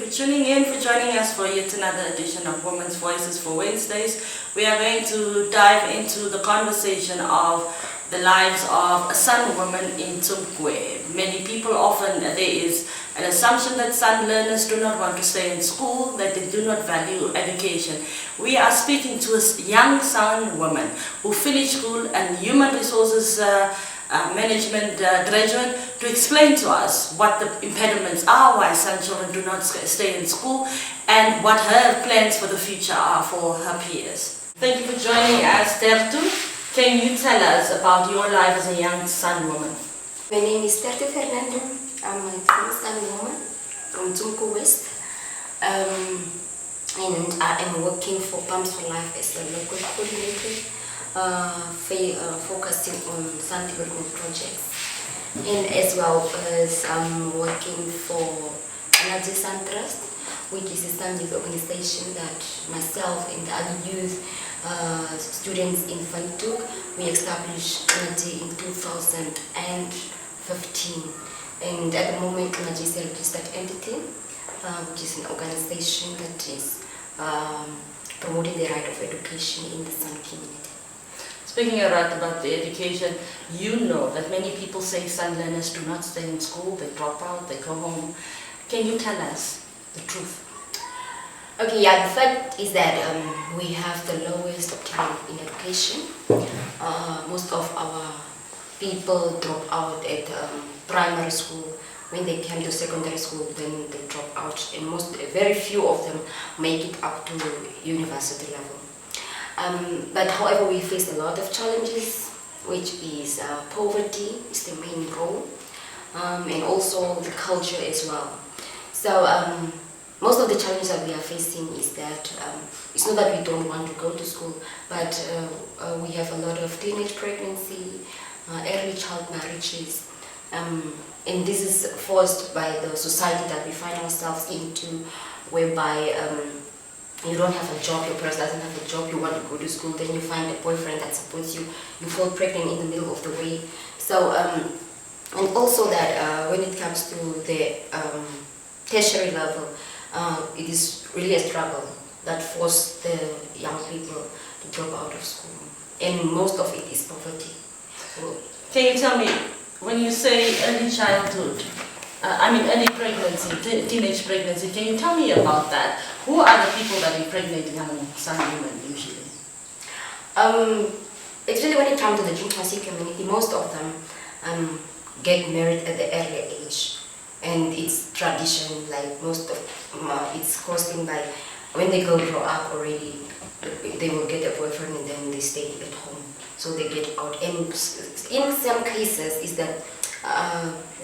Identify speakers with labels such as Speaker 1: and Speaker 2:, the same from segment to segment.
Speaker 1: for tuning in, for joining us for yet another edition of Women's Voices for Wednesdays. We are going to dive into the conversation of the lives of a San woman in Tsumkwe. Many people often, there is an assumption that San learners do not want to stay in school, that they do not value education. We are speaking to a young San woman who finished school and human resources management graduate to explain to us what the impediments are, why San children do not stay in school, and what her plans for the future are for her peers. Thank you for joining us, Tertu. Can you tell us about your life as a young San woman?
Speaker 2: My name is Tertu Fernando. I'm a young San woman from Tsumkwe West. And I am working for Pumps for Life as a local coordinator, focusing on San development projects. And as well as I'm working for Energy San Trust, which is a San youth organization that myself and other youth students in Fantuk, we established Energy in 2015. And at the moment, Energy is a registered entity, which is an organization that is promoting the right of education in the San community.
Speaker 1: Speaking about the education, you know that many people say San learners do not stay in school, they drop out, they go home. Can you tell us the truth?
Speaker 2: Okay, yeah, the fact is that we have the lowest optimum in education. Most of our people drop out at primary school. When they come to secondary school, then they drop out, and very few of them make it up to university level. But however, we face a lot of challenges, which is poverty is the main role, and also the culture as well. So most of the challenges that we are facing is that it's not that we don't want to go to school, but we have a lot of teenage pregnancy, early child marriages, and this is forced by the society that we find ourselves into, whereby you don't have a job, your parents doesn't have a job, you want to go to school, then you find a boyfriend that supports you, you fall pregnant in the middle of the way. So, and also that when it comes to the tertiary level, it is really a struggle that forces the young people to drop out of school. And most of it is poverty.
Speaker 1: Can you tell me, when you say early childhood, early pregnancy, teenage pregnancy, can you tell me about that? Who are the people that impregnate young San women usually?
Speaker 2: Actually, when it comes to the Tsumkwe community, most of them get married at the early age. And it's tradition, like most of it's causing by when they grow up already, they will get a boyfriend and then they stay at home. So they get out. And in some cases, is that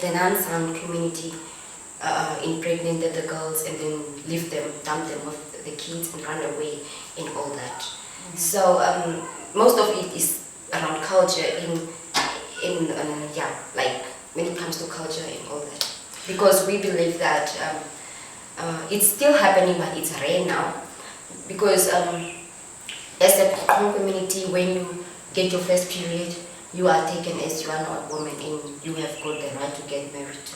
Speaker 2: the non-San community impregnated the girls and then leave them, dump them with the kids and run away and all that. Mm-hmm. So most of it is around culture like when it comes to culture and all that. Because we believe that it's still happening, but it's rare now. Because as a community, when you get your first period, you are taken as you are not a woman and you have got the right to get married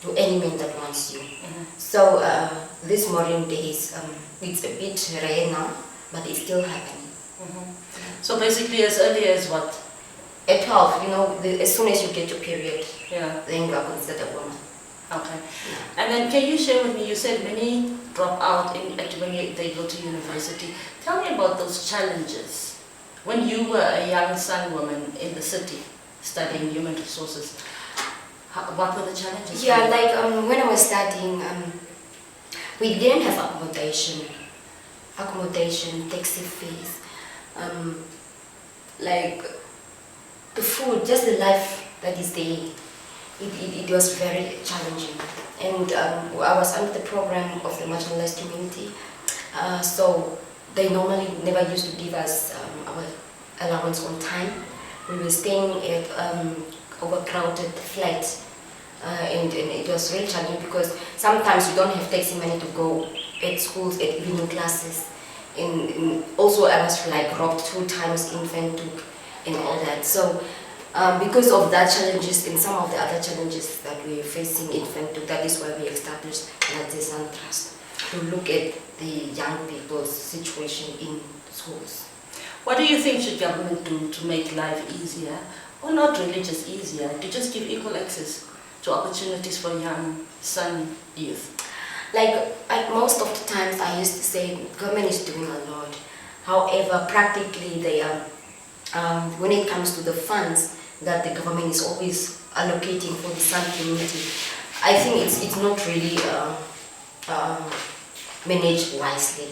Speaker 2: to any man that wants you. Mm-hmm. So this modern days, it's a bit rare now, but it's still happening.
Speaker 1: Mm-hmm. So basically as early as what?
Speaker 2: At 12, as soon as you get your period, then you are considered a woman.
Speaker 1: Okay. Yeah. And then can you share with me, you said many drop out when they go to university. Tell me about those challenges. When you were a young San woman in the city studying human resources, what were the challenges?
Speaker 2: Yeah, like when I was studying, we didn't have accommodation, taxi fees, like the food, just the life that is there. It was very challenging, and I was under the program of the marginalized community, so they normally never used to give us our allowance on time. We were staying at overcrowded flats, and it was really challenging because sometimes you don't have taxi money to go at schools, at evening classes, and also I was like robbed 2 times in Fantuk and all that. So Because of that challenges and some of the other challenges that we're facing in Ventura, that is why we established Natizan Trust to look at the young people's situation in schools.
Speaker 1: What do you think should government do to make life easier, or not really just easier, to just give equal access to opportunities for young San youth?
Speaker 2: Like most of the times I used to say government is doing a lot. However, practically they are, when it comes to the funds that the government is always allocating for the San community, I think it's not really managed wisely,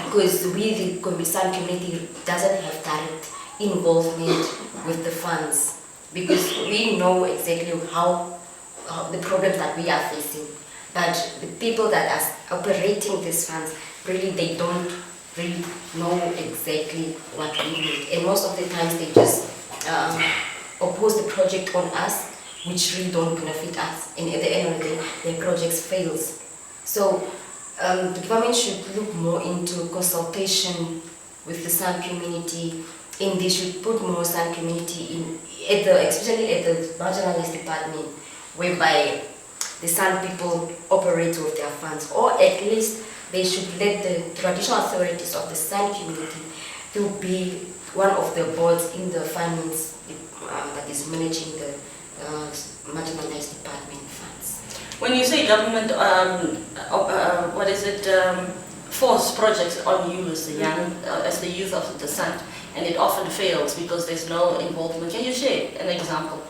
Speaker 2: because we the San community doesn't have direct involvement with the funds, because we know exactly how the problems that we are facing, but the people that are operating these funds really they don't really know exactly what we need, and most of the times they just oppose the project on us, which really don't benefit us, and at the end of the day their projects fails. So the government should look more into consultation with the San community, and they should put more San community in, especially at the marginalized department, whereby the San people operate with their funds, or at least they should let the traditional authorities of the San community to be one of the boards in the finance that is managing the marginalized department funds.
Speaker 1: When you say government, force projects on you as the young, as the youth of the San, and it often fails because there's no involvement. Can you share an example?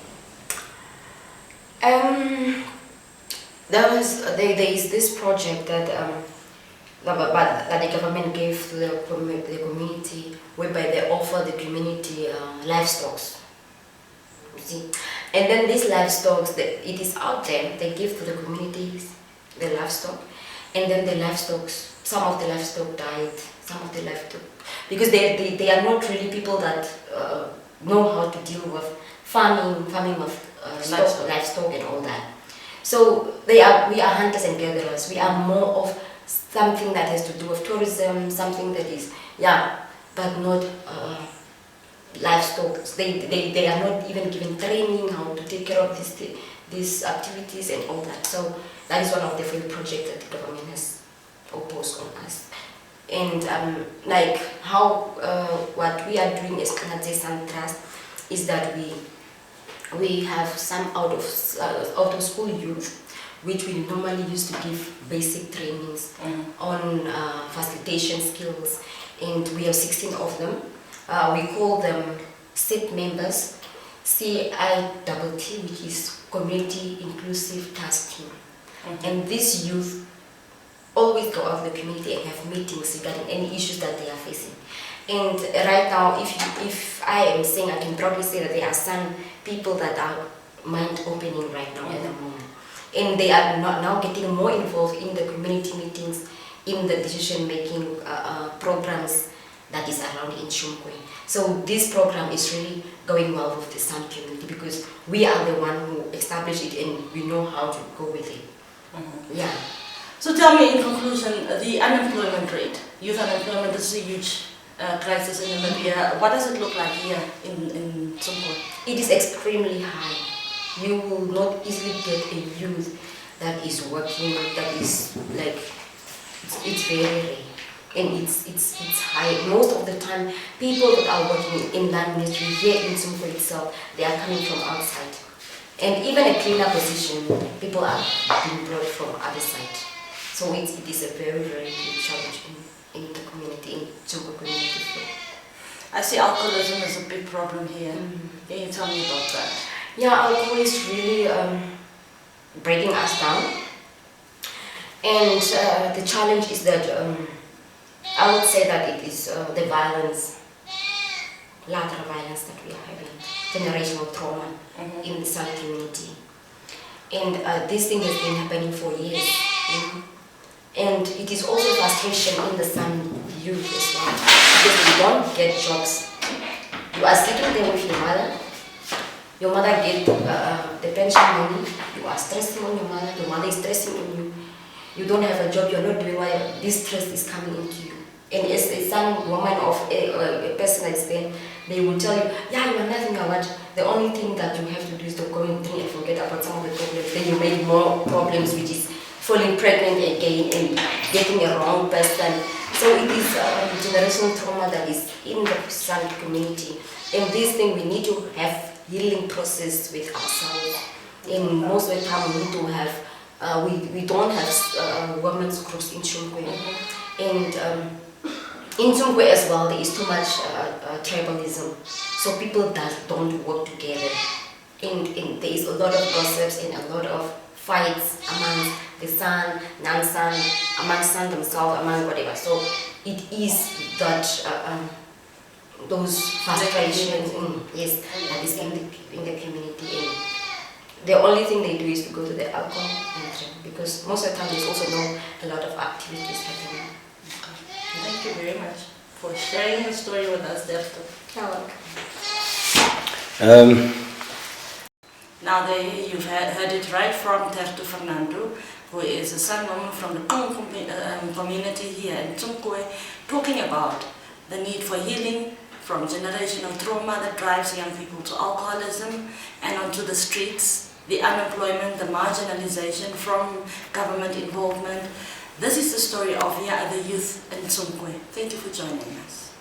Speaker 2: There is this project that the government gave to the community, whereby they offer the community livestock. You see, and then these livestock, it is out there. They give to the communities the livestock, and then the livestock, some of the livestock died, some of the livestock, because they are not really people that know how to deal with farming of livestock and all that. So we are hunters and gatherers. We are more of something that has to do with tourism, something that is, but not livestock. They are not even given training how to take care of these activities and all that. So that is one of the field projects that the government has opposed on us. And like how what we are doing as Natizan Trust is that we have some out of school youth, which we normally used to give basic trainings on facilitation skills, and we have 16 of them. We call them SIT members, CITT, which is Community Inclusive Task Team. And these youth always go out in the community and have meetings regarding any issues that they are facing. And right now, if I am saying, I can probably say that there are some people that are mind opening right now at the moment. And they are now getting more involved in the community meetings, in the decision making programs that is around in Tsumkwe. So this program is really going well with the San community, because we are the one who established it and we know how to go with it. Yeah.
Speaker 1: So tell me, in conclusion, the unemployment rate, youth unemployment is a huge crisis in Namibia. What does it look like here in Tsumkwe?
Speaker 2: It is extremely high. You will not easily get a youth that is working, that is like, it's very rare. And it's high. Most of the time, people that are working in land ministry here in Tsumkwe itself, they are coming from outside. And even a cleaner position, people are being brought from other side. So it is a very, very big challenge in the community, in Tsumkwe community.
Speaker 1: I see alcoholism is a big problem here. Can you tell me about that?
Speaker 2: Yeah, alcohol is really breaking us down. And the challenge is that I would say that it is the violence, lateral violence that we are having, generational trauma in the San community. And this thing has been happening for years. And it is also frustration in the San youth as well, because they don't get jobs. You are sitting there with your mother gets the pension money, you are stressing on your mother is stressing on you. You don't have a job, you're not doing well, this stress is coming into you. And as a son, woman of a person that's there, they will tell you, yeah, you are nothing, what? the only thing that you have to do is to go and drink and forget about some of the problems. Then you make more problems, which is falling pregnant again and getting a wrong person. So it is a generational trauma that is in the San community. And this thing we need to have healing process with ourselves. And most of the time we need to have, we don't have women's groups in Tsumkwe. And in Tsumkwe as well, there is too much tribalism. So people don't work together. And there is a lot of gossips and a lot of fights among the San, non-San, among San themselves, among whatever. So it is that those frustrations, yes, that is in the community. And the only thing they do is to go to the alcohol and drink, because most of the time there's also a lot of activities happening.
Speaker 1: Thank you very much for sharing your story with us, Tertu.
Speaker 2: You're welcome.
Speaker 1: Now there you've heard it right from Tertu Fernando, who is a San woman from the Kong community here in Tsumkwe, talking about the need for healing from generational trauma that drives young people to alcoholism and onto the streets, the unemployment, the marginalization from government involvement. This is the story of the youth in Tsumkwe. Thank you for joining us.